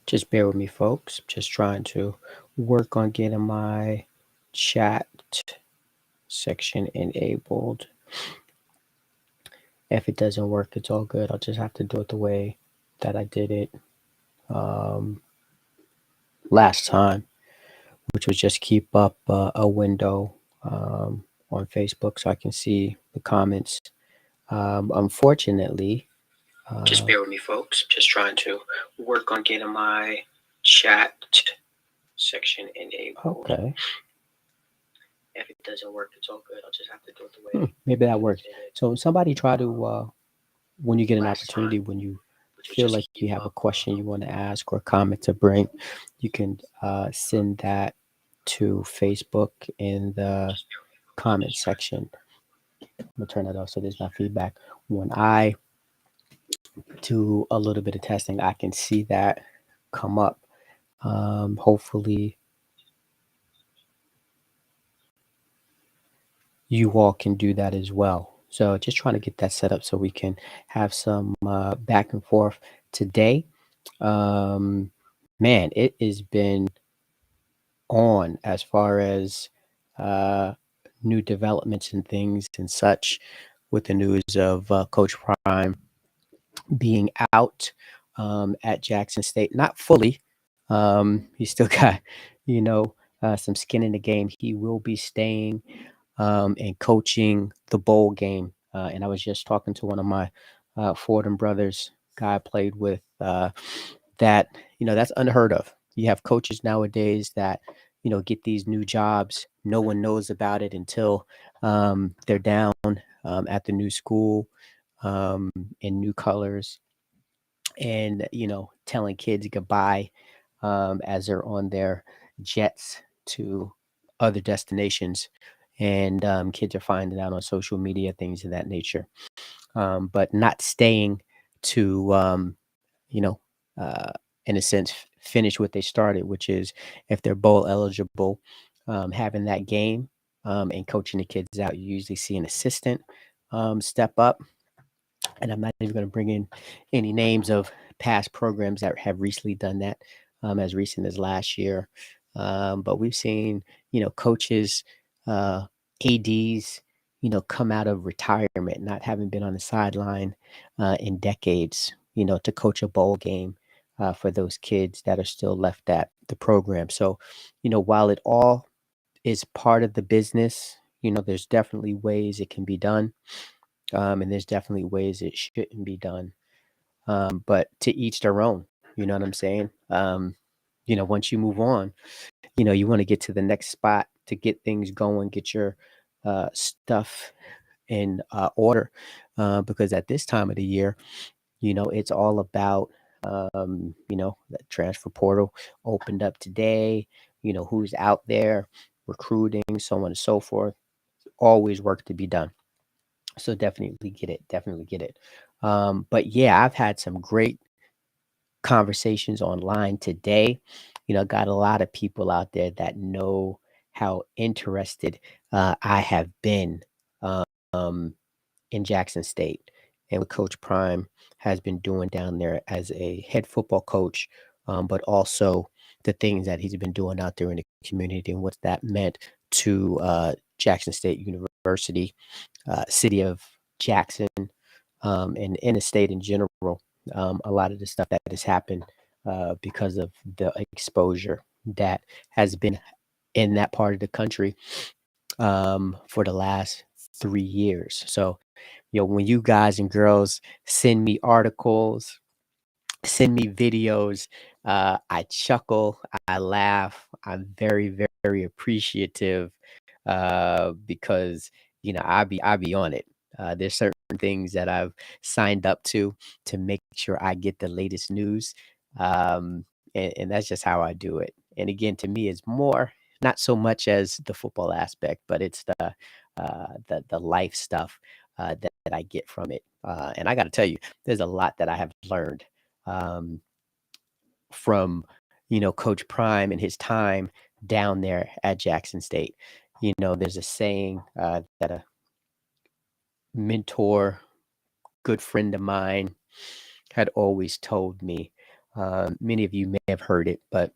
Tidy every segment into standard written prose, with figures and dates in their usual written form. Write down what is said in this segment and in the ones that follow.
Just bear with me, folks. Just trying to work on getting my chat section enabled. If it doesn't work, it's all good. I'll just have to do it the way that I did it um, last time, which was just keep up a window on Facebook so I can see the comments. Unfortunately, just bear with me, folks. Just trying to work on getting my chat section enabled. Okay. If it doesn't work, it's all good. I'll just have to do it the way. Maybe that works. So somebody try to, when you get an opportunity, when you feel like you have a question you want to ask or a comment to bring, you can send that to Facebook in the comment section. I'm gonna turn that off so there's not feedback. When I do a little bit of testing, I can see that come up. Hopefully you all can do that as well. So just trying to get that set up so we can have some back and forth today. Man, it has been on as far as uh, new developments and things and such with the news of Coach Prime being out at Jackson State. Not fully. He's still got, you know, some skin in the game. He will be staying and coaching the bowl game. And I was just talking to one of my Fordham brothers, guy I played with, that, that's unheard of. You have coaches nowadays that, get these new jobs. No one knows about it until they're down at the new school um, in new colors and, telling kids goodbye as they're on their jets to other destinations. And kids are finding out on social media, things of that nature, but not staying to, you know, uh, in a sense, finish what they started, which is if they're bowl eligible, having that game and coaching the kids out. You usually see an assistant step up, and I'm not even going to bring in any names of past programs that have recently done that, as recent as last year. But we've seen, coaches, ads, come out of retirement, not having been on the sideline in decades, to coach a bowl game for those kids that are still left at the program. So, while it all is part of the business, there's definitely ways it can be done, and there's definitely ways it shouldn't be done. But to each their own. You know what I'm saying? Once you move on, you want to get to the next spot to get things going, get your stuff in order, because at this time of the year, it's all about, the transfer portal opened up today. Who's out there recruiting, so on and so forth. Always work to be done. So definitely get it. Definitely get it. But yeah, I've had some great conversations online today. Got a lot of people out there that know how interested I have been um, in Jackson State and what Coach Prime has been doing down there as a head football coach, but also the things that he's been doing out there in the community and what that meant to Jackson State University, city of Jackson, and in the state in general. A lot of the stuff that has happened because of the exposure that has been in that part of the country for the last 3 years. So, when you guys and girls send me articles, send me videos, I chuckle, I laugh. I'm very, very appreciative because I be on it. There's certain things that I've signed up to make sure I get the latest news, um, and that's just how I do it. And again, to me, it's more not so much as the football aspect, but it's the life stuff that I get from it. And I got to tell you, there's a lot that I have learned um, from Coach Prime and his time down there at Jackson State. There's a saying that a mentor, good friend of mine, had always told me. Many of you may have heard it, but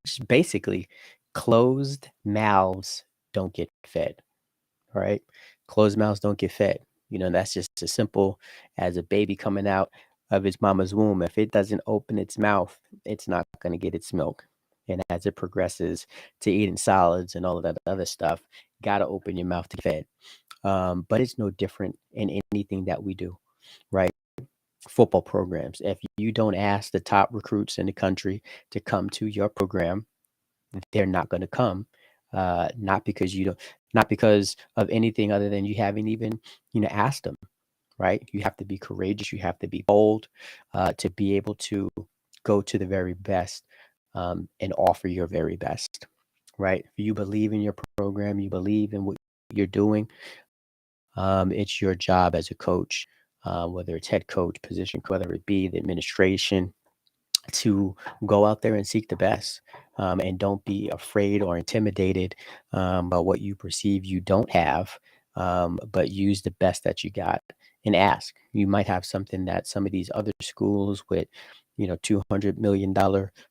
just basically, closed mouths don't get fed, right? Closed mouths don't get fed. That's just as simple as a baby coming out of its mama's womb. If it doesn't open its mouth, it's not going to get its milk. And as it progresses to eating solids and all of that other stuff, got to open your mouth to get fed. But it's no different in anything that we do, right? Football programs. If you don't ask the top recruits in the country to come to your program, they're not going to come. Not because you don't, not because of anything other than you haven't even, asked them, right? You have to be courageous. You have to be bold to be able to go to the very best and offer your very best, right? If you believe in your program, you believe in what you're doing, it's your job as a coach, whether it's head coach position, whether it be the administration, to go out there and seek the best, and don't be afraid or intimidated by what you perceive you don't have, but use the best that you got and ask. You might have something that some of these other schools with, $200 million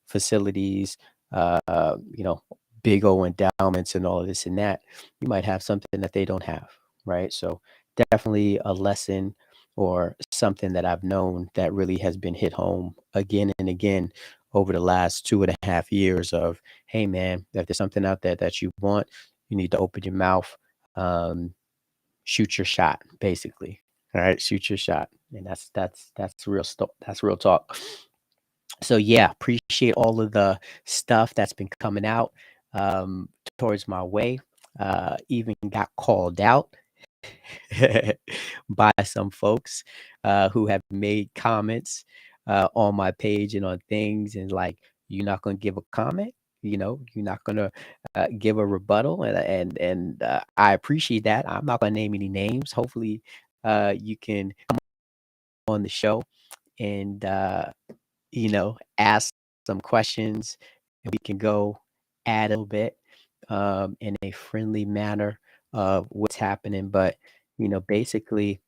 facilities, you know, big old endowments and all of this and that. You might have something that they don't have, right? So definitely a lesson or something that I've known that really has been hit home again and again over the last 2.5 years of, hey man, if there's something out there that you want, you need to open your mouth, um, shoot your shot, basically. All right, shoot your shot. And that's real talk. So yeah, appreciate all of the stuff that's been coming out um, towards my way. Even got called out by some folks who have made comments on my page and on things, and like, you're not going to give a comment, you're not going to give a rebuttal, and I appreciate that. I'm not going to name any names. Hopefully you can come on the show and ask some questions, and we can go add a little bit in a friendly manner of what's happening. But basically,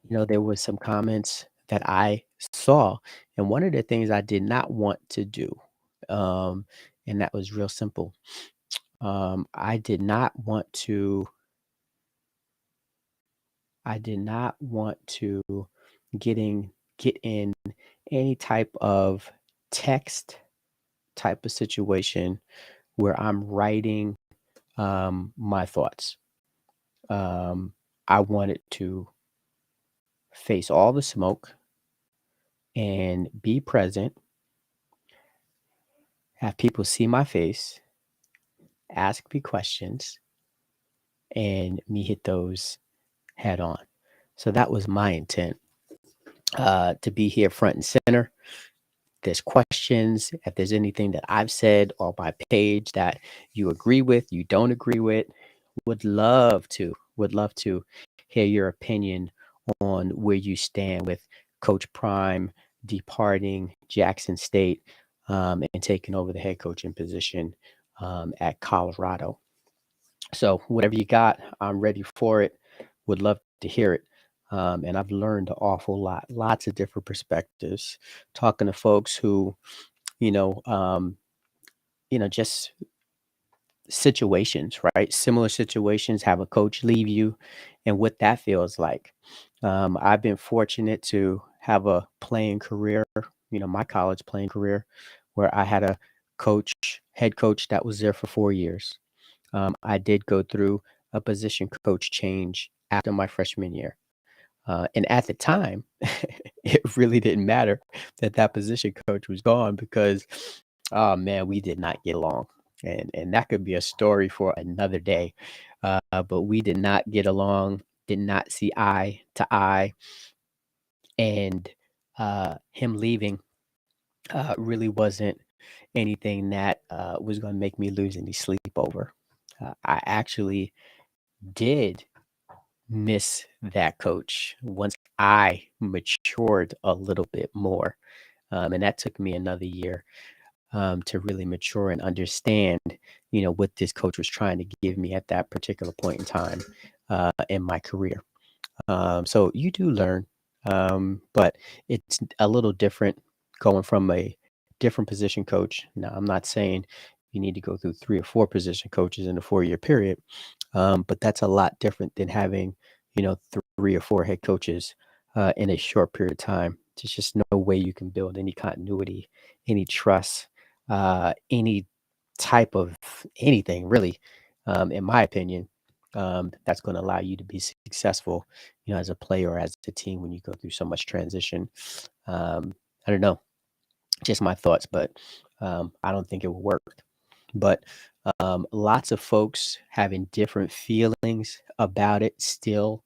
there was some comments that I saw, and one of the things I did not want to do, um, and that was real simple. I did not want to. I did not want to getting get in any type of text type of situation where I'm writing my thoughts. Um, I wanted to face all the smoke and be present, have people see my face, ask me questions, and me hit those head on. So that was my intent, to be here front and center. There's questions, if there's anything that I've said or my page that you agree with, you don't agree with, would love to hear your opinion on where you stand with Coach Prime departing Jackson State, and taking over the head coaching position at Colorado. So whatever you got, I'm ready for it. Would love to hear it. And I've learned an awful lot, lots of different perspectives, talking to folks who, you know, um, just situations, right? Similar situations, have a coach leave you and what that feels like. I've been fortunate to have a playing career, my college playing career, where I had a head coach that was there for 4 years. I did go through a position coach change after my freshman year. And at the time, it really didn't matter that that position coach was gone because, oh man, we did not get along. And that could be a story for another day. But we did not get along, did not see eye to eye. And him leaving really wasn't anything that was going to make me lose any sleep over. I actually did miss that coach once I matured a little bit more. And that took me another year to really mature and understand, what this coach was trying to give me at that particular point in time in my career. So you do learn, but it's a little different. going from a different position coach. Now, I'm not saying you need to go through 3 or 4 position coaches in a 4-year period, but that's a lot different than having, 3 or 4 head coaches, in a short period of time. There's just no way you can build any continuity, any trust, any type of anything really, in my opinion, that's gonna allow you to be successful, as a player or as a team when you go through so much transition. I don't know, just my thoughts, but I don't think it will work. But lots of folks having different feelings about it still.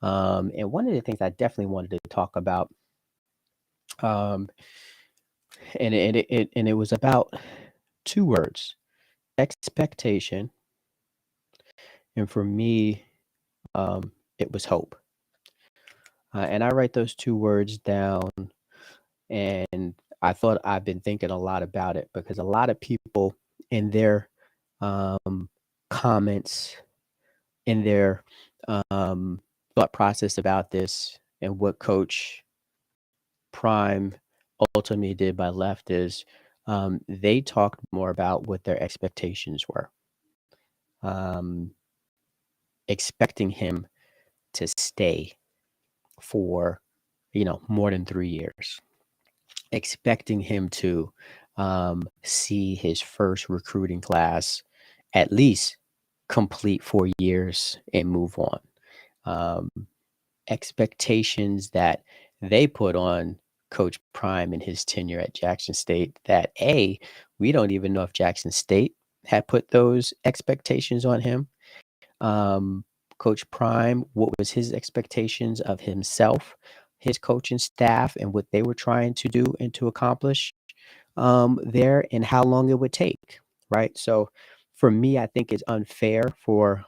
And one of the things I definitely wanted to talk about, um, and it was about 2 words, expectation, and for me, it was hope. And I write those 2 words down, and I thought I've been thinking a lot about it because a lot of people in their um, comments, in their um, thought process about this, and what Coach Prime ultimately did by left is they talked more about what their expectations were, um, expecting him to stay for more than 3 years, expecting him to see his first recruiting class at least complete 4 years and move on. Um, Expectations that they put on Coach Prime in his tenure at Jackson State that we don't even know if Jackson State had put those expectations on him. um, Coach Prime, what was his expectations of himself, his coaching staff, and what they were trying to do and to accomplish there, and how long it would take, right? So, for me, I think it's unfair for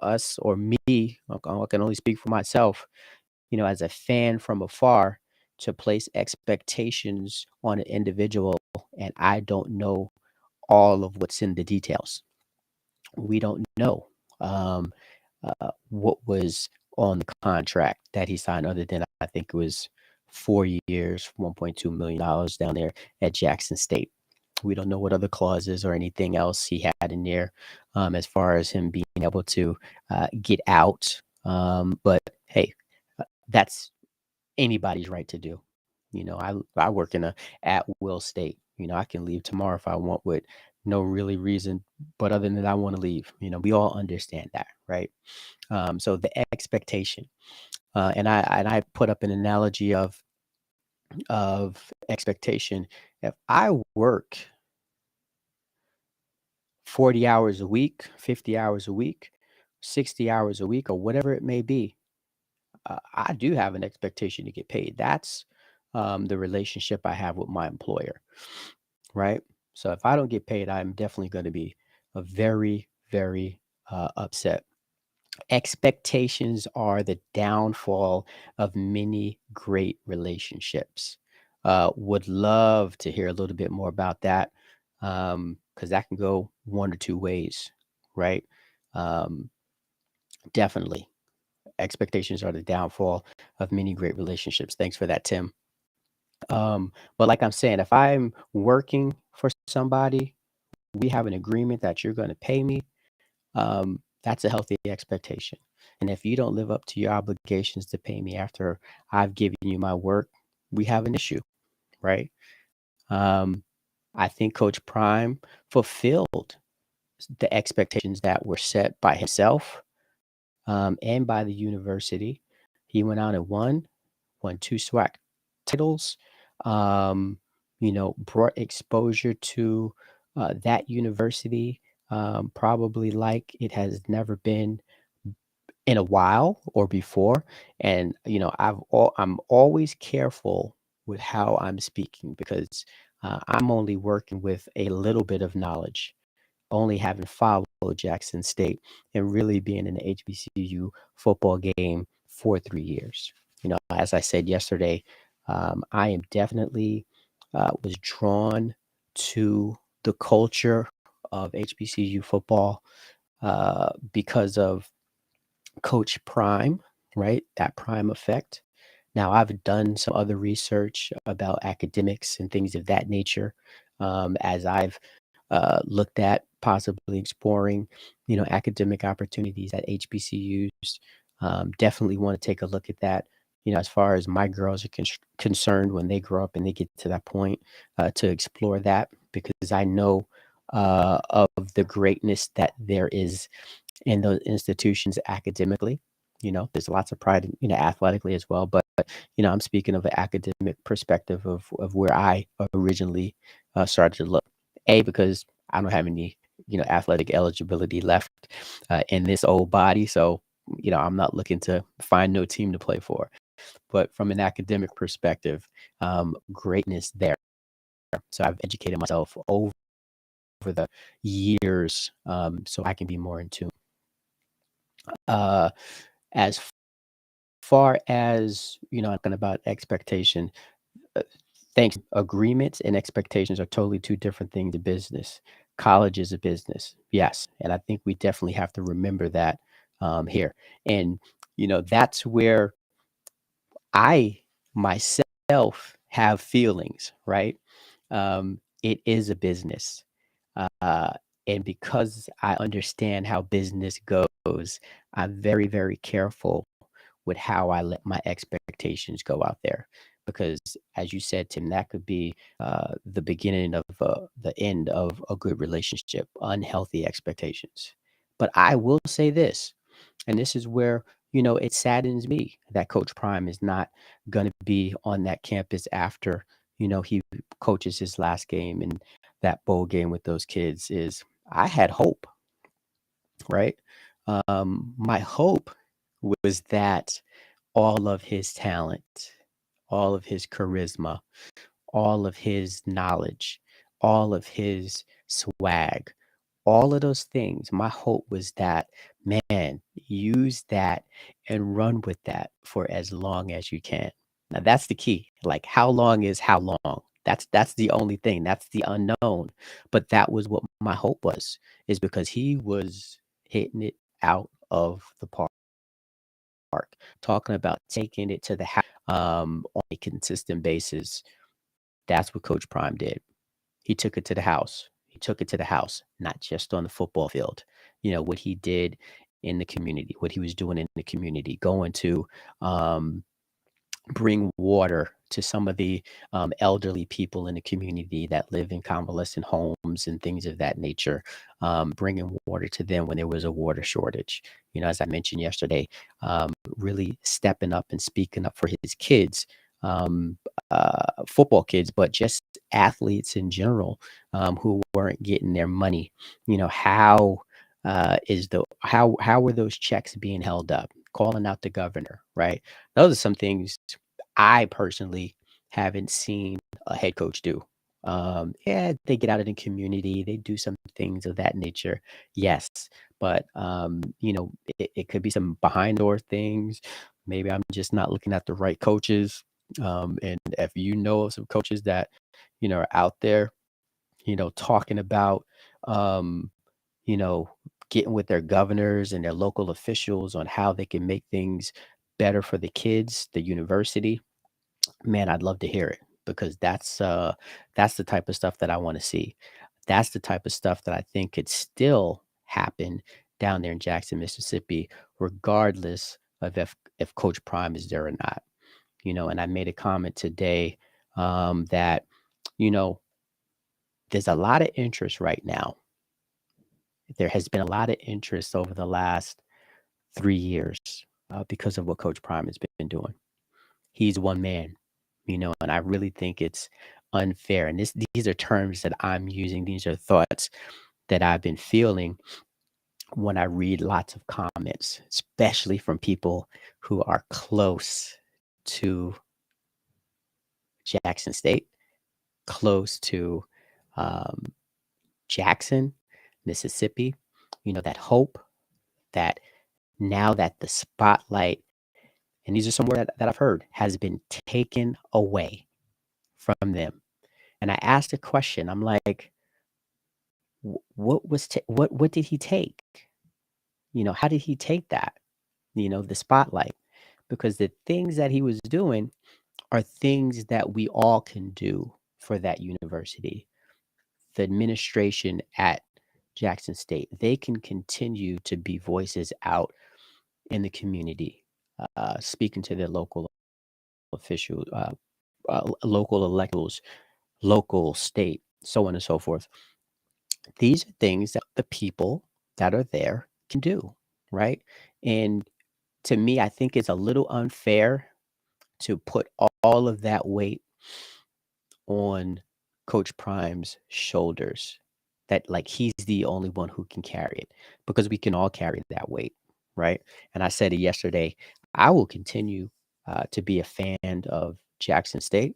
us or me. I can only speak for myself. As a fan from afar, to place expectations on an individual, and I don't know all of what's in the details. We don't know what was on the contract that he signed, other than I think it was 4 years, $1.2 million down there at Jackson State. We don't know what other clauses or anything else he had in there, as far as him being able to get out. But hey, that's anybody's right to do. I work in a at will state. I can leave tomorrow if I want with no really reason, but other than I want to leave. We all understand that, right? So the expectation, and I put up an analogy of expectation. If I work 40 hours a week, 50 hours a week, 60 hours a week, or whatever it may be, I do have an expectation to get paid. That's the relationship I have with my employer, right? So if I don't get paid, I'm definitely going to be a very, very upset. Expectations are the downfall of many great relationships. Would love to hear a little bit more about that, because that can go one or two ways, right? Um, Definitely. Expectations are the downfall of many great relationships. Thanks for that, Tim. But like I'm saying, if I'm working for somebody, we have an agreement that you're going to pay me. That's a healthy expectation. And if you don't live up to your obligations to pay me after I've given you my work, we have an issue, right? Um, I think Coach Prime fulfilled the expectations that were set by himself, and by the university. He went out and won two SWAC titles, um, brought exposure to that university, probably like it has never been in a while or before. And I'm always careful with how I'm speaking because I'm only working with a little bit of knowledge, only having followed Jackson State and really being in the HBCU football game for 3 years. As I said yesterday, I am definitely was drawn to the culture of HBCU football because of Coach Prime, right? That Prime effect. Now, I've done some other research about academics and things of that nature, as I've looked at possibly exploring, academic opportunities at HBCUs. Definitely want to take a look at that. As far as my girls are concerned, when they grow up and they get to that point, to explore that because I know of the greatness that there is in those institutions academically. There's lots of pride, athletically as well. But I'm speaking of an academic perspective of where I originally started to look. A, because I don't have any, athletic eligibility left in this old body. So, I'm not looking to find no team to play for. But from an academic perspective, greatness there. So I've educated myself over the years, so I can be more in tune. Uh, as far as, talking about expectation, uh, thanks. Agreements and expectations are totally two different things in business. College is a business, yes, and I think we definitely have to remember that here. And that's where I myself have feelings, right? It is a business, uh, and because I understand how business goes, I'm very, very careful with how I let my expectations go out there. Because, as you said, Tim, that could be the beginning of the end of a good relationship, unhealthy expectations. But I will say this, and this is where, it saddens me that Coach Prime is not going to be on that campus after, he coaches his last game and that bowl game with those kids is I had hope, right? My hope was that all of his talent, all of his charisma, all of his knowledge, all of his swag, all of those things. My hope was that, man, use that and run with that for as long as you can. Now that's the key. Like how long is how long? That's the only thing. That's the unknown. But that was what my hope was, is because he was hitting it out of the park, talking about taking it to the house on a consistent basis. That's what Coach Prime did. He took it to the house. He took it to the house, not just on the football field. What he did in the community, what he was doing in the community, going to um, bring water to some of the elderly people in the community that live in convalescent homes and things of that nature, bringing water to them when there was a water shortage. As I mentioned yesterday, really stepping up and speaking up for his kids, um, football kids, but just athletes in general who weren't getting their money. How how were those checks being held up? Calling out the governor, right? Those are some things I personally haven't seen a head coach do. Yeah, they get out in the community, they do some things of that nature, yes, but it could be some behind door things. Maybe I'm just not looking at the right coaches. And if you know of some coaches that are out there, talking about um, you know, getting with their governors and their local officials on how they can make things better for the kids, the university, man, I'd love to hear it because that's the type of stuff that I want to see. That's the type of stuff that I think could still happen down there in Jackson, Mississippi, regardless of if Coach Prime is there or not. And I made a comment today that you know there's a lot of interest right now. There has been a lot of interest over the last 3 years because of what Coach Prime has been doing. He's one man, and I really think it's unfair. And these are terms that I'm using. These are thoughts that I've been feeling when I read lots of comments, especially from people who are close to Jackson State, close to um, Jackson, Mississippi. That hope that now that the spotlight, and these are some words that I've heard, has been taken away from them. And I asked a question. I'm like, what did he take? How did he take that? The spotlight. because the things that he was doing are things that we all can do for that university. The administration at Jackson State, they can continue to be voices out in the community, speaking to their local official, local electors, local, state, so on and so forth. These are things that the people that are there can do, right? And to me, I think it's a little unfair to put all of that weight on Coach Prime's shoulders. That like he's the only one who can carry it because we can all carry that weight, right? And I said it yesterday. I will continue to be a fan of Jackson State,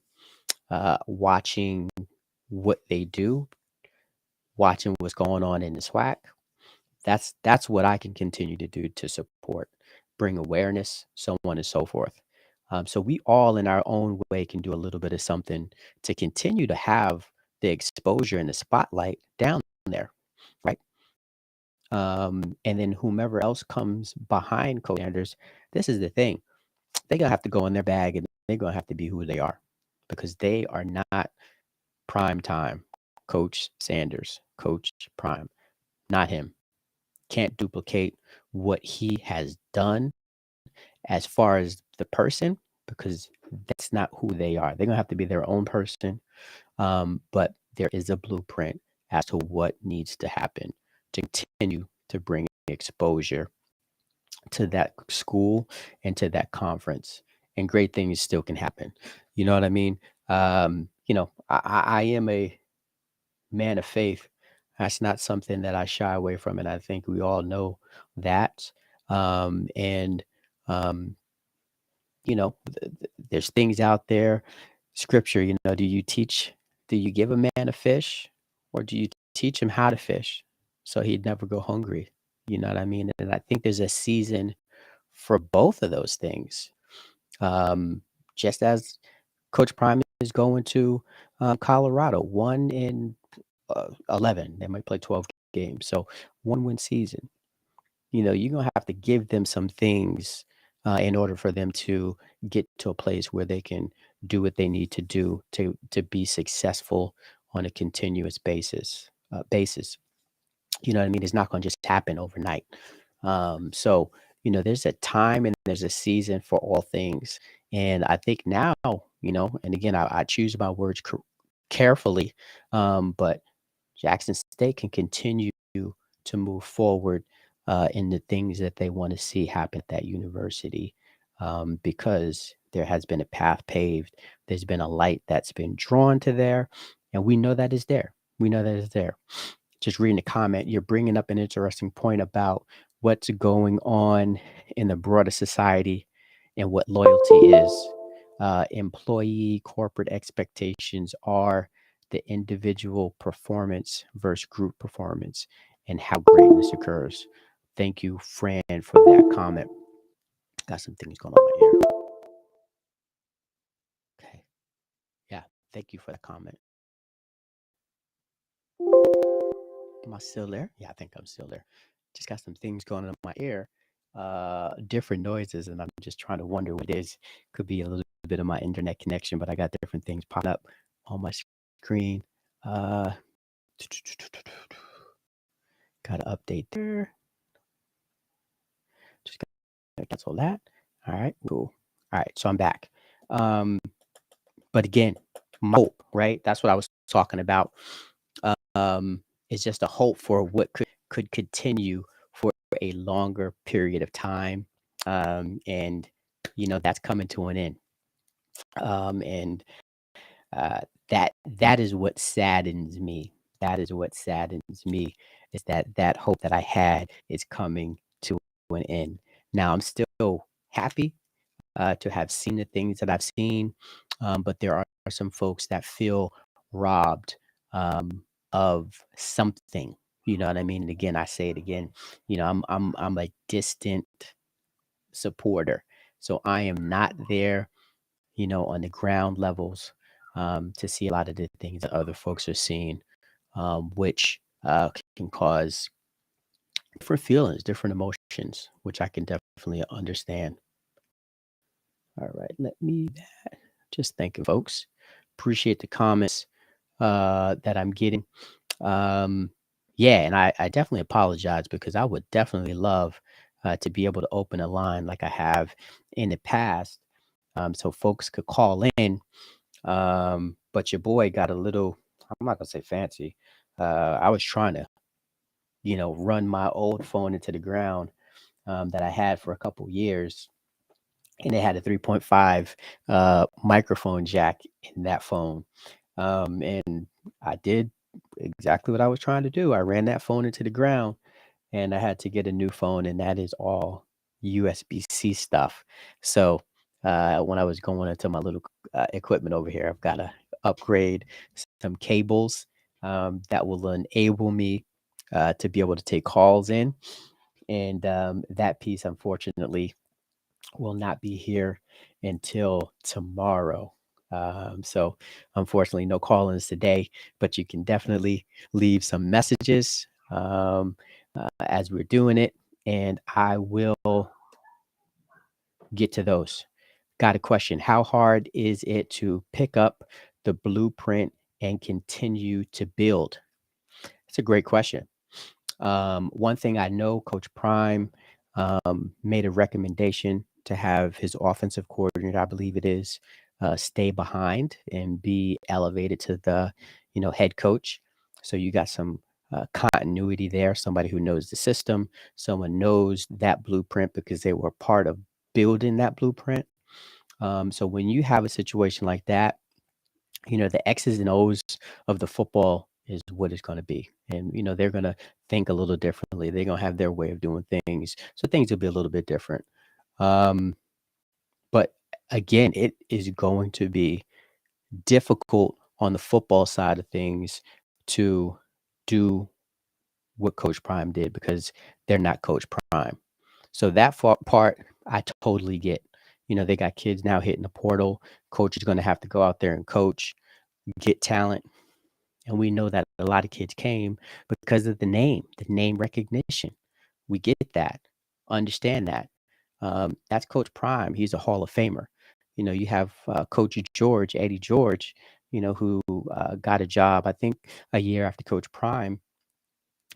watching what they do, watching what's going on in the SWAC. That's what I can continue to do to support, bring awareness, so on and so forth. So we all, in our own way, can do a little bit of something to continue to have the exposure and the spotlight down there, right? And then whomever else comes behind Coach Sanders, this is the thing. They're gonna have to go in their bag and they're gonna have to be who they are because they are not prime time. Coach Sanders, Coach Prime, not him. Can't duplicate what he has done as far as the person because that's not who they are. They're gonna have to be their own person. But there is a blueprint as to what needs to happen to continue to bring exposure to that school and to that conference. And great things still can happen. You know what I mean? I am a man of faith. That's not something that I shy away from, and I think we all know that. And um, there's things out there, scripture. Do you give a man a fish, or do you teach him how to fish, so he'd never go hungry? You know what I mean? And I think there's a season for both of those things. Um, just as Coach Prime is going to Colorado, 1-11. They might play 12 games. So 1-win season. You're going to have to give them some things in order for them to get to a place where they can do what they need to do to be successful on a continuous basis. You know what I mean? It's not going to just happen overnight. So, there's a time and there's a season for all things. And I think now, and again, I choose my words carefully, but Jackson State can continue to move forward in the things that they want to see happen at that university because there has been a path paved. There's been a light that's been drawn to there, and we know that is there. We know that is there. Just reading the comment, you're bringing up an interesting point about what's going on in the broader society and what loyalty is. Employee corporate expectations are the individual performance versus group performance and how greatness occurs. Thank you, Fran, for that comment. Got some things going on in my ear. Okay. Yeah. Thank you for that comment. Am I still there? Yeah, I think I'm still there. Just got some things going on in my ear, different noises, and I'm just trying to wonder what it is. Could be a little bit of my internet connection, but I got different things popping up on my screen. Uh, got to update there. Just gotta cancel that. All right, cool. All right, so I'm back. But again, my hope, right? That's what I was talking about. It's just a hope for what could continue for a longer period of time. And that's coming to an end. And that is what saddens me. That is what saddens me is that hope that I had is coming to an end. Now I'm still happy to have seen the things that I've seen, but there are some folks that feel robbed of something. You know what I mean? And again, I say it again. I'm a distant supporter, so I am not there. On the ground levels to see a lot of the things that other folks are seeing, which can cause different feelings, different emotions, which I can definitely understand. All right, let me just thinking, folks. Appreciate the comments that I'm getting. Um, yeah, and I definitely apologize because I would definitely love to be able to open a line like I have in the past, so folks could call in. But your boy got a little, I'm not gonna say fancy. I was trying to, run my old phone into the ground that I had for a couple years, and it had a 3.5 microphone jack in that phone. And I did exactly what I was trying to do. I ran that phone into the ground and I had to get a new phone, and that is all USB-C stuff. So when I was going into my little equipment over here, I've got to upgrade some cables that will enable me to be able to take calls in. And that piece, unfortunately, will not be here until tomorrow. So, unfortunately, no call-ins today, but you can definitely leave some messages as we're doing it, and I will get to those. Got a question. How hard is it to pick up the blueprint and continue to build? It's a great question. One thing I know, Coach Prime made a recommendation to have his offensive coordinator, I believe it is, stay behind and be elevated to the, head coach. So you got some continuity there. Somebody who knows the system, someone knows that blueprint because they were part of building that blueprint. So when you have a situation like that, the X's and O's of the football is what it's going to be. And, they're going to think a little differently. They're going to have their way of doing things. So things will be a little bit different. Um, but again, it is going to be difficult on the football side of things to do what Coach Prime did because they're not Coach Prime. So that part I totally get. They got kids now hitting the portal. Coach is going to have to go out there and coach, get talent. And we know that a lot of kids came because of the name recognition. We get that, understand that. That's Coach Prime. He's a Hall of Famer. You have Coach George, Eddie George, who got a job, I think, a year after Coach Prime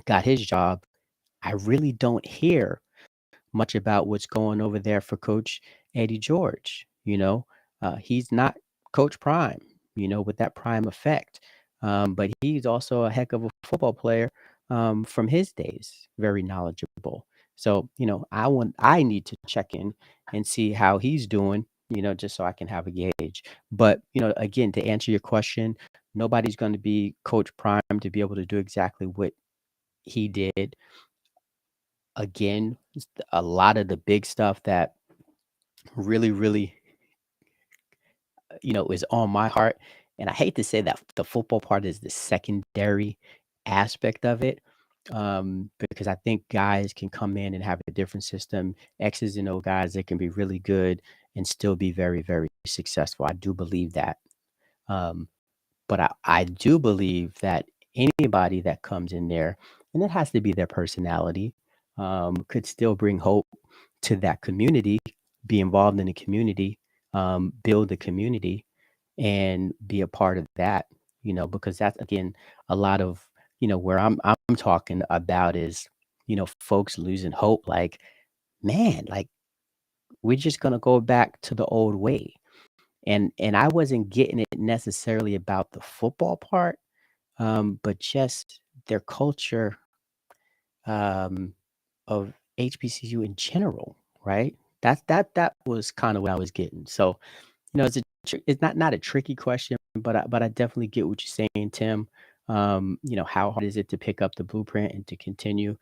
got his job. I really don't hear much about what's going over there for Coach Eddie George. He's not Coach Prime, with that prime effect. But he's also a heck of a football player from his days, very knowledgeable. So, I need to check in and see how he's doing, just so I can have a gauge. But, again, to answer your question, nobody's going to be Coach Prime to be able to do exactly what he did. Again, a lot of the big stuff that really, really, is on my heart. And I hate to say that the football part is the secondary aspect of it, because I think guys can come in and have a different system, X's and O guys that can be really good and still be very, very successful. I do believe that. Um, but I do believe that anybody that comes in there, and it has to be their personality, could still bring hope to that community, be involved in the community, build the community, and be a part of that. Because that's again a lot of where I'm talking about is folks losing hope. Like, man, like we're just gonna go back to the old way. And I wasn't getting it necessarily about the football part, but just their culture um, of HBCU in general, right? That was kind of what I was getting. So, it's not a tricky question, but I definitely get what you're saying, Tim. How hard is it to pick up the blueprint and to continue?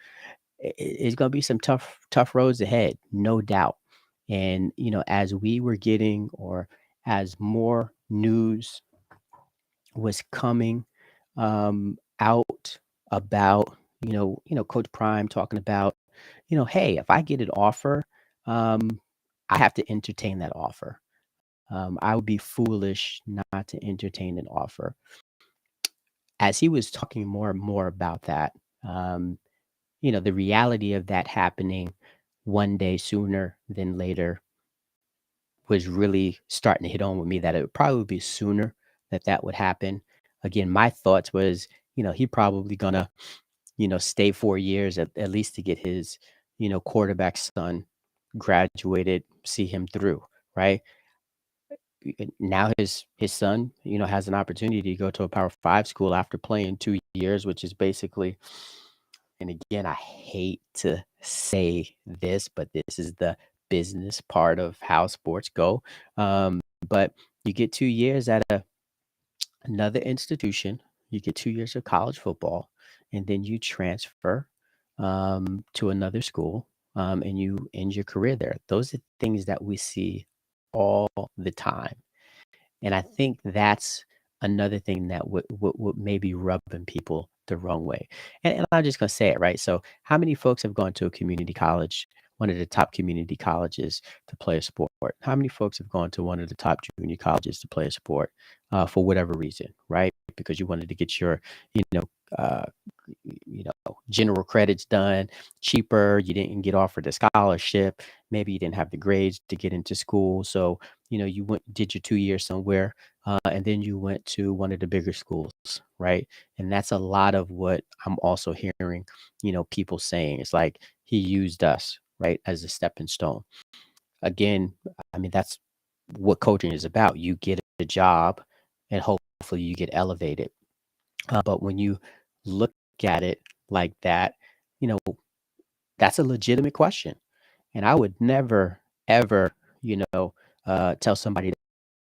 It's going to be some tough roads ahead, no doubt. And as we were getting, or as more news was coming out about Coach Prime talking about hey, if I get an offer, um, I have to entertain that offer. I would be foolish not to entertain an offer. As he was talking more and more about that, um, the reality of that happening one day sooner than later was really starting to hit on with me that it would probably be sooner that that would happen. Again, my thoughts was, he probably gonna, stay 4 years at least to get his, quarterback son graduated, see him through, right? Now his son, has an opportunity to go to a Power 5 school after playing 2 years, which is basically, and again, I hate to say this, but this is the business part of how sports go. But you get 2 years at another institution, you get 2 years of college football, and then you transfer, to another school, and you end your career there. Those are things that we see all the time. And I think that's another thing that would maybe rubbing people the wrong way. And I'm just gonna say it, right? So how many folks have gone to a community college, one of the top community colleges to play a sport? How many folks have gone to one of the top junior colleges to play a sport for whatever reason, right? Because you wanted to get your, you know, uh, general credits done cheaper. You didn't get offered a scholarship. Maybe you didn't have the grades to get into school. So, you went, did your 2 years somewhere, and then you went to one of the bigger schools, right? And that's a lot of what I'm also hearing, people saying. It's like he used us, right, as a stepping stone. Again, I mean, that's what coaching is about. You get a job and hopefully you get elevated. But when you look at it like that, you know, that's a legitimate question. And I would never, ever, tell somebody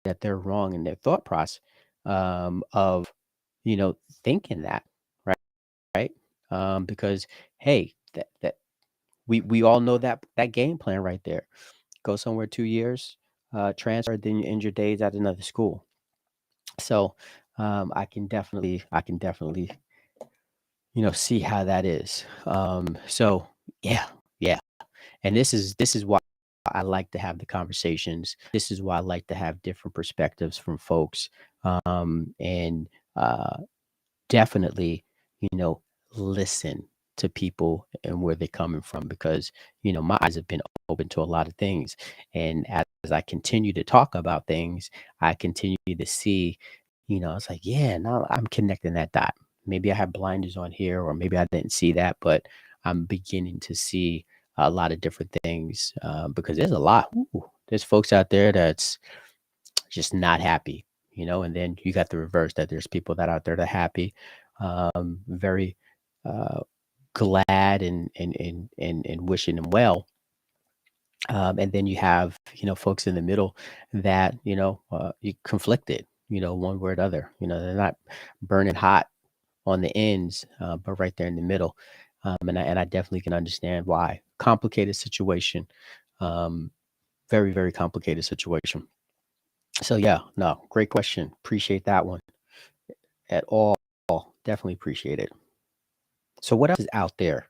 that they're wrong in their thought process, of, you know, thinking that, right? Right. Because, hey, that we all know that game plan right there. Go somewhere 2 years, transfer, then you end your days at another school. So I can definitely see how that is. So yeah, yeah. And this is why I like to have the conversations. This is why I like to have different perspectives from folks. And definitely, you know, listen to people and where they're coming from, because my eyes have been open to a lot of things. And as I continue to talk about things, I continue to see, it's like, yeah, now I'm connecting that dot. Maybe I have blinders on here, or maybe I didn't see that, but I'm beginning to see a lot of different things, because there's a lot. There's folks out there that's just not happy, and then you got the reverse, that there's people that out there that are happy, very uh, glad and wishing them well. And then you have, folks in the middle that, you conflicted, one way or the other. They're not burning hot on the ends, but right there in the middle. And I definitely can understand why. Complicated situation. Um, very, very complicated situation. So yeah, no, great question. Appreciate that one at all. Definitely appreciate it. So what else is out there?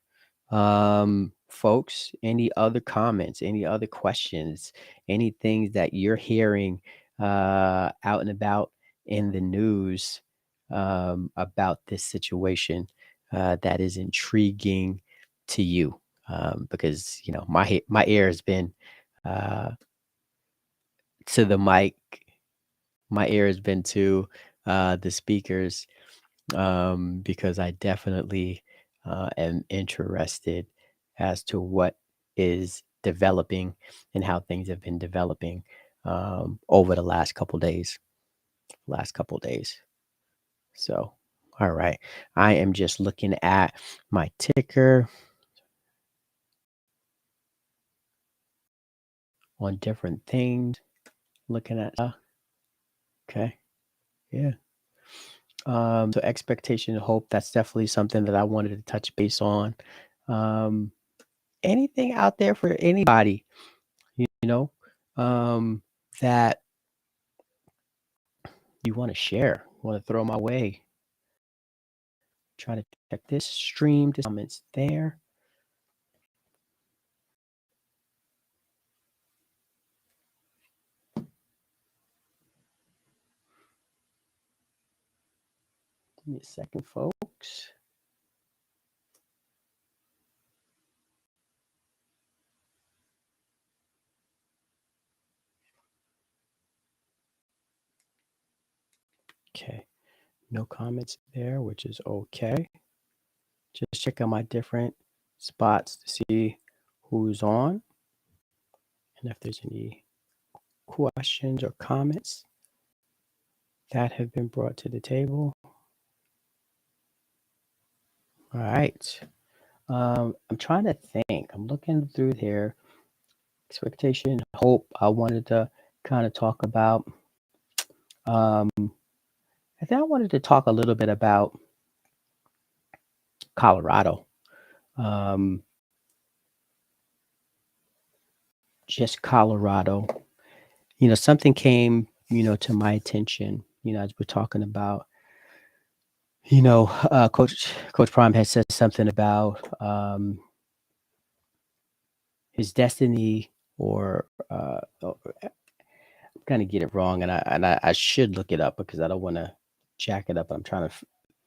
Folks, any other comments, any other questions, any things that you're hearing out and about in the news, about this situation, that is intriguing to you? Because my ear has been uh, to the mic. My ear has been to the speakers, because I definitely am interested as to what is developing and how things have been developing, over the last couple days. Last couple days. So, all right. I am just looking at my ticker on different things. Looking at, okay. Yeah. So expectation and hope, that's definitely something that I wanted to touch base on. Um, Anything out there for anybody, you know, um, that you want to share, want to throw my way? Trying to check this stream, this comments there. Give me a second, folks. Okay. No comments there, which is okay. Just check out my different spots to see who's on and if there's any questions or comments that have been brought to the table. All right. I'm trying to think. I'm looking through here. Expectation, hope. I wanted to kind of talk about. Um, I think I wanted to talk a little bit about Colorado. Um, just Colorado. Something came, to my attention. As we're talking about, Coach Prime has said something about his destiny, or I'm gonna get it wrong, and I should look it up because I don't want to jack it up. I'm trying to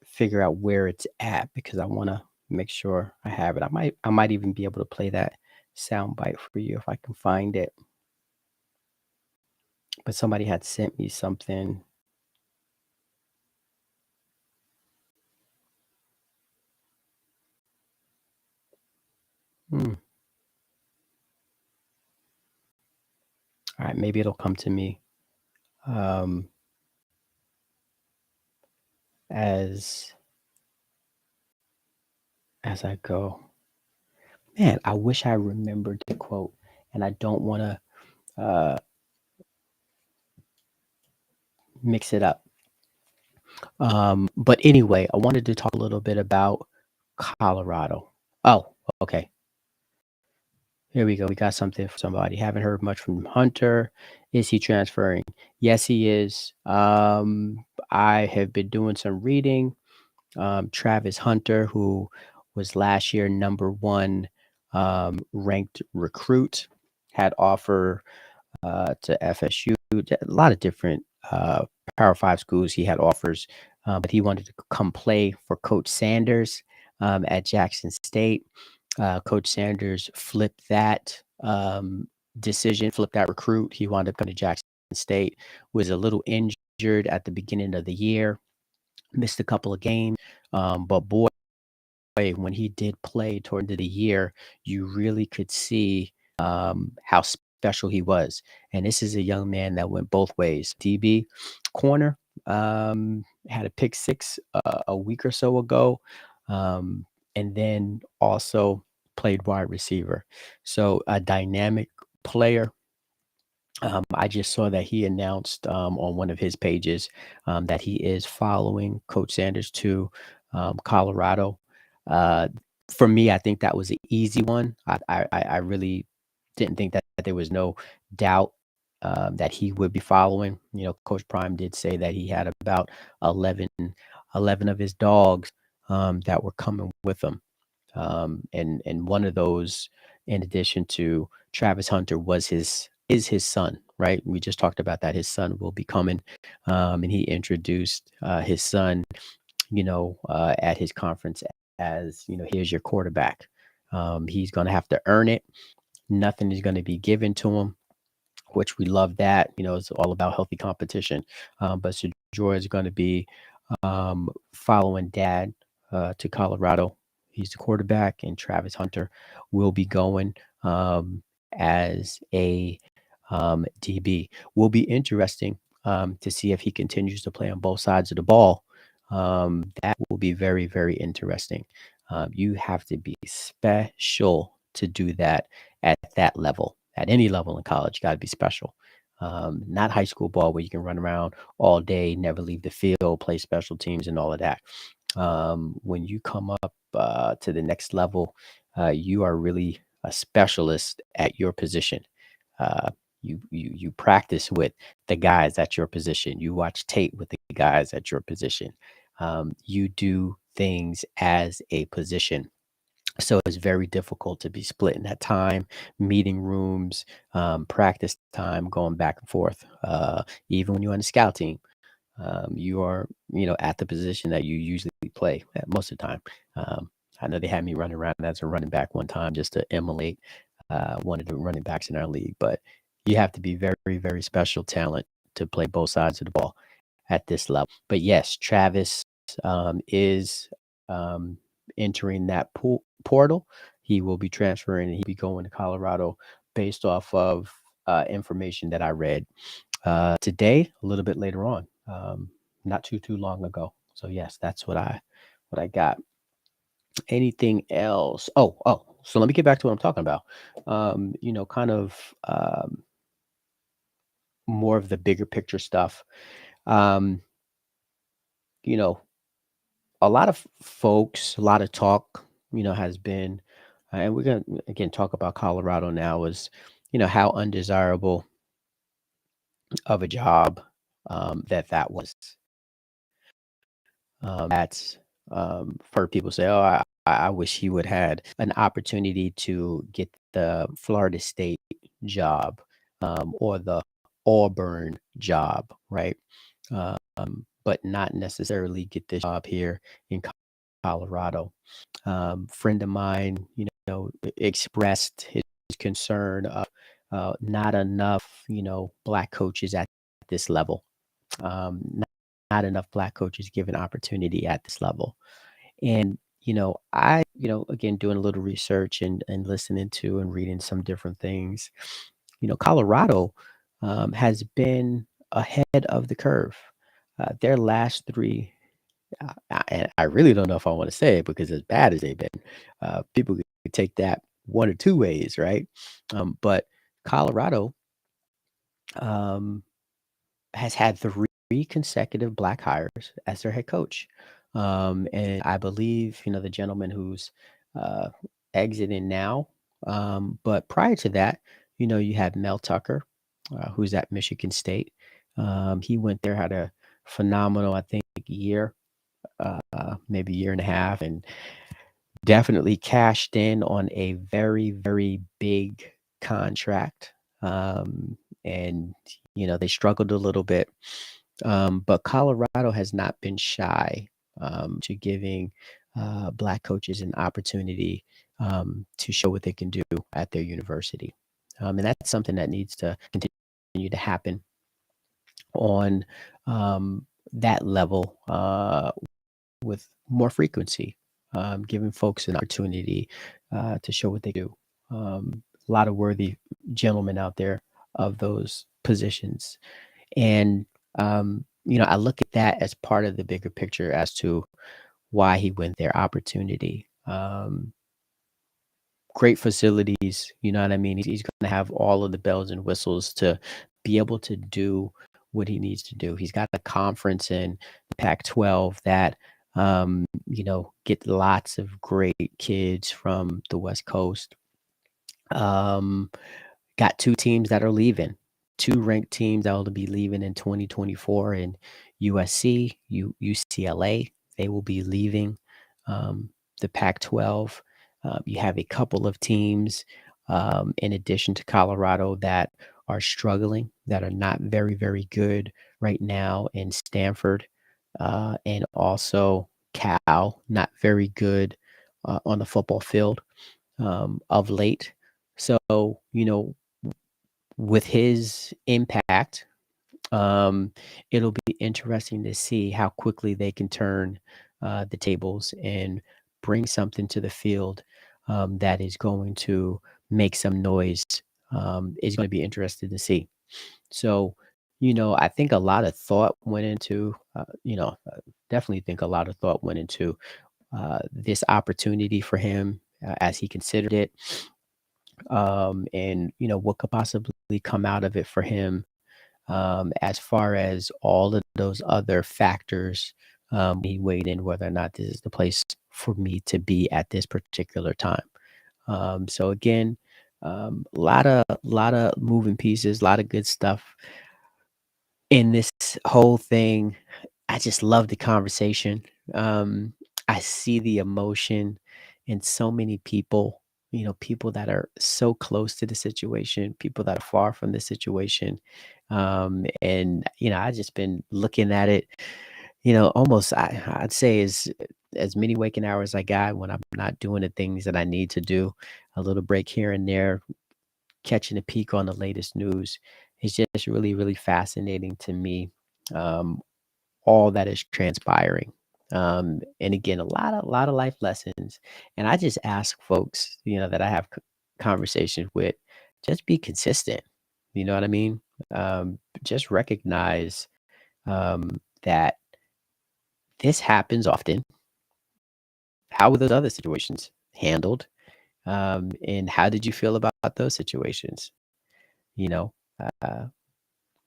figure out where it's at because I want to make sure I have it. I might even be able to play that sound bite for you if I can find it. But somebody had sent me something. Hmm. All right, maybe it'll come to me um, as as I go. Man, I wish I remembered the quote, and I don't want to mix it up. But anyway, I wanted to talk a little bit about Colorado. Oh, okay. Here we go. We got something for somebody. Haven't heard much from Hunter. Is he transferring? Yes, he is. I have been doing some reading. Travis Hunter, who was last year #1 ranked recruit, had offer to FSU, a lot of different Power Five schools. He had offers, but he wanted to come play for Coach Sanders at Jackson State. Coach Sanders flipped that decision, flipped that recruit. He wound up going to Jackson State, was a little injured at the beginning of the year, missed a couple of games, but boy, when he did play toward the end of the year, you really could see how special he was. And this is a young man that went both ways. DB corner had a pick six a week or so ago, and then also played wide receiver. So a dynamic player. I just saw that he announced on one of his pages that he is following Coach Sanders to Colorado. Uh, for me, I think that was an easy one. I really didn't think that there was no doubt that he would be following. Coach Prime did say that he had about 11, 11 of his dogs that were coming with him. And one of those, in addition to Travis Hunter, is his son, right? We just talked about that. His son will be coming, and he introduced his son, at his conference as, here's your quarterback. He's going to have to earn it. Nothing is going to be given to him, which we love that. It's all about healthy competition. But Joy is going to be following dad to Colorado. He's the quarterback, and Travis Hunter will be going as a DB. Will be interesting to see if he continues to play on both sides of the ball. That will be very, very interesting. You have to be special to do that at that level. At any level in college, you got to be special. Not high school ball where you can run around all day, never leave the field, play special teams, and all of that. When you come up to the next level, you are really a specialist at your position. Uh, you practice with the guys at your position. You watch tape with the guys at your position. You do things as a position. So it's very difficult to be splitting that time, meeting rooms, practice time, going back and forth. Even when you're on the scout team, you are, at the position that you usually play at most of the time. I know they had me running around as a running back one time just to emulate one of the running backs in our league, but you have to be very, very special talent to play both sides of the ball at this level. But yes, Travis is um, entering that portal. He will be transferring and he'll be going to Colorado based off of information that I read today, a little bit later on, not too long ago. So yes, that's what I got. Anything else? Oh. So let me get back to what I'm talking about. Kind of more of the bigger picture stuff. Um, you know, a lot of folks, a lot of talk, has been, and we're gonna again talk about Colorado now, is how undesirable of a job that was. That's for people say, oh, I wish he would had an opportunity to get the Florida State job or the Auburn job, right? But not necessarily get this job here in Colorado. Friend of mine, expressed his concern of not enough, black coaches at this level. Not enough black coaches given opportunity at this level. And, again, doing a little research and listening to and reading some different things, Colorado has been ahead of the curve. Their last three, and I really don't know if I want to say it because as bad as they've been, people could take that one or two ways, right? But Colorado um, has had three consecutive black hires as their head coach. And I believe, the gentleman who's uh, exiting now. But prior to that, you had Mel Tucker, who's at Michigan State. He went there, had a phenomenal, I think, year, maybe year and a half, and definitely cashed in on a very, very big contract. And, they struggled a little bit. But Colorado has not been shy to giving black coaches an opportunity to show what they can do at their university. And that's something that needs to continue to happen on that level with more frequency, giving folks an opportunity to show what they do. A lot of worthy gentlemen out there of those positions. And, I look at that as part of the bigger picture as to why he went there, opportunity. Great facilities, you know what I mean? He's gonna have all of the bells and whistles to be able to do what he needs to do. He's got a conference in the Pac-12 that, get lots of great kids from the West Coast. Um, got 2 teams that are leaving, 2 ranked teams that will be leaving in 2024 in USC, UCLA. They will be leaving the Pac-12. You have a couple of teams in addition to Colorado that are struggling, that are not very, very good right now in Stanford and also Cal, not very good on the football field of late. So, with his impact, um, it'll be interesting to see how quickly they can turn the tables and bring something to the field that is going to make some noise. Is going to be interested to see. So, I think a lot of thought went into, definitely think a lot of thought went into this opportunity for him as he considered it, and what could possibly come out of it for him as far as all of those other factors. He weighed in whether or not this is the place for me to be at this particular time. So again, lot of moving pieces, a lot of good stuff in this whole thing. I just love the conversation. I see the emotion in so many people, people that are so close to the situation, people that are far from the situation. And, I just been looking at it, almost I'd say as many waking hours I got when I'm not doing the things that I need to do, a little break here and there, catching a peek on the latest news. It's just really, really fascinating to me. Um, all that is transpiring. And again, a lot of life lessons. And I just ask folks, that I have conversations with, just be consistent. You know what I mean? Just recognize that this happens often. How were those other situations handled? And how did you feel about those situations? You know, uh,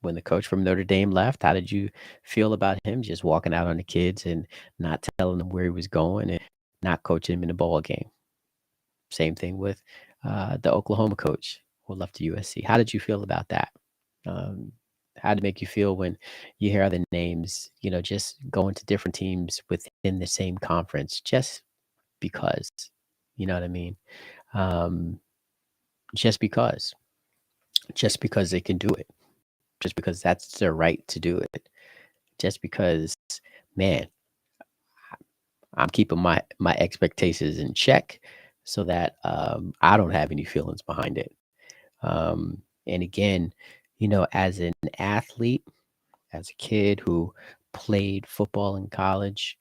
when the coach from Notre Dame left, how did you feel about him just walking out on the kids and not telling them where he was going and not coaching him in the ball game? Same thing with the Oklahoma coach who left to USC. How did you feel about that? Um, how did it make you feel when you hear other names, just going to different teams within the same conference just because? You know what I mean? Um, just because, just because they can do it, just because that's their right to do it, just because, man, I'm keeping my expectations in check so that I don't have any feelings behind it. And again, as an athlete, as a kid who played football in college,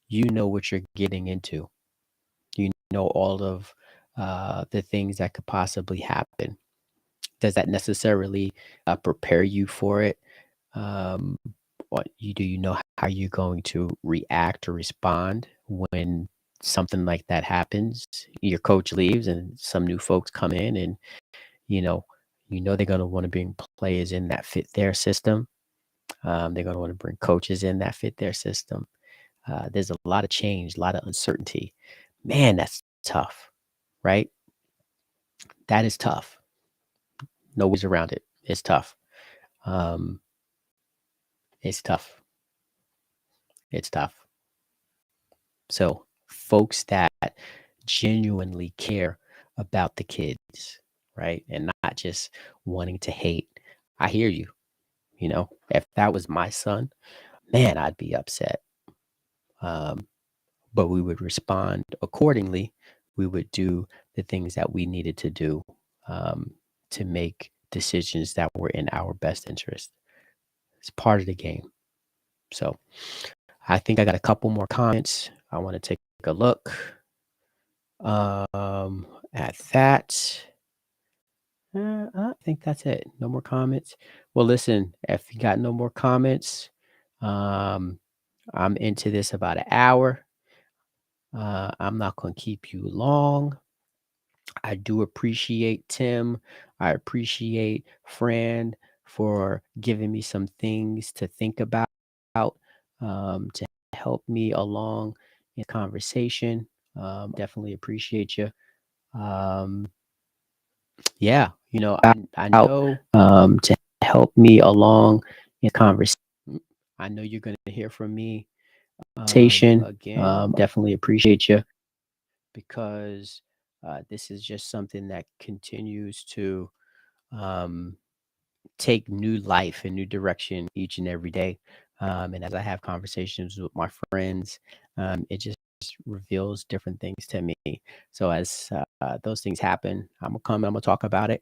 you know what you're getting into. You know all of the things that could possibly happen. Does that necessarily prepare you for it? Um, do you know how you're going to react or respond when something like that happens? Your coach leaves and some new folks come in, and you know they're going to want to bring players in that fit their system. They're going to want to bring coaches in that fit their system. There's a lot of change, a lot of uncertainty. Man, that's tough, right? That is tough. No ways around it. It's tough. Um, it's tough. It's tough. So, folks that genuinely care about the kids, right? And not just wanting to hate. I hear you. If that was my son, man, I'd be upset. Um, but we would respond accordingly. We would do the things that we needed to do um, to make decisions that were in our best interest. It's part of the game. So I think I got a couple more comments. I want to take a look at that. I think that's it. No more comments. Well, listen, if you got no more comments, um, I'm into this about an hour. I'm not going to keep you long. I do appreciate Tim. I appreciate Fran for giving me some things to think about, to help me along in conversation. Definitely appreciate you. Um, yeah, I know to help me along in conversation. I know you're going to hear from me again. Definitely appreciate you because this is just something that continues to um, take new life and new direction each and every day. And as I have conversations with my friends, it just reveals different things to me. So as those things happen, I'm gonna come. I'm gonna talk about it.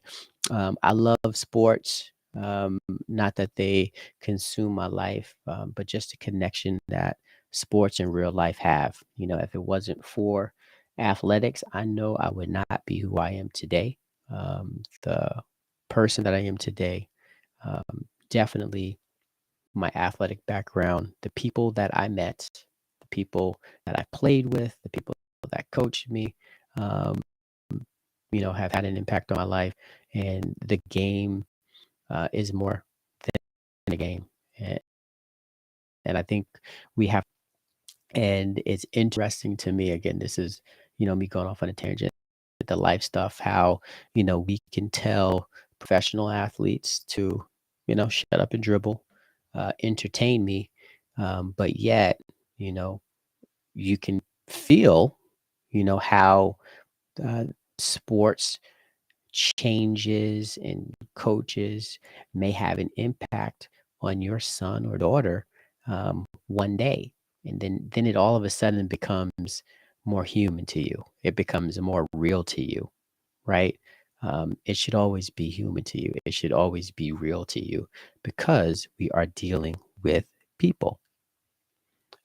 I love sports. Not that they consume my life, but just the connection that sports and real life have. If it wasn't for athletics, I know I would not be who I am today. The person that I am today, definitely my athletic background, the people that I met, the people that I played with, the people that coached me, um, have had an impact on my life. And the game is more than a game. And, and I think we have, and it's interesting to me, again, this is, me going off on a tangent, the life stuff, how, we can tell professional athletes to, shut up and dribble, entertain me. But yet, you know, you can feel, how uh, sports changes and coaches may have an impact on your son or daughter one day, and then it all of a sudden becomes more human to you. It becomes more real to you, right? It should always be human to you. It should always be real to you because we are dealing with people.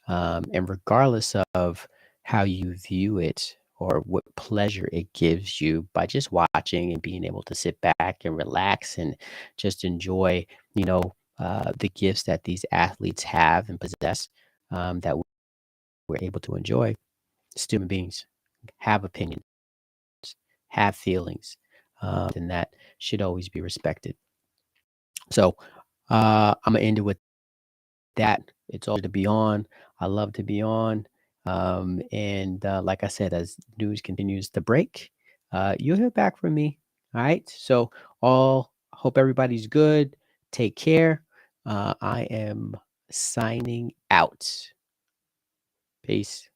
And regardless of how you view it or what pleasure it gives you by just watching and being able to sit back and relax and just enjoy, the gifts that these athletes have and possess, that we're able to enjoy. Human beings have opinions, have feelings, and that should always be respected. So I'm gonna end it with that. It's all to be on. I love to be on. And like I said, as news continues to break, you'll hear back from me. All right. So all hope everybody's good. Take care. I am signing out. Peace.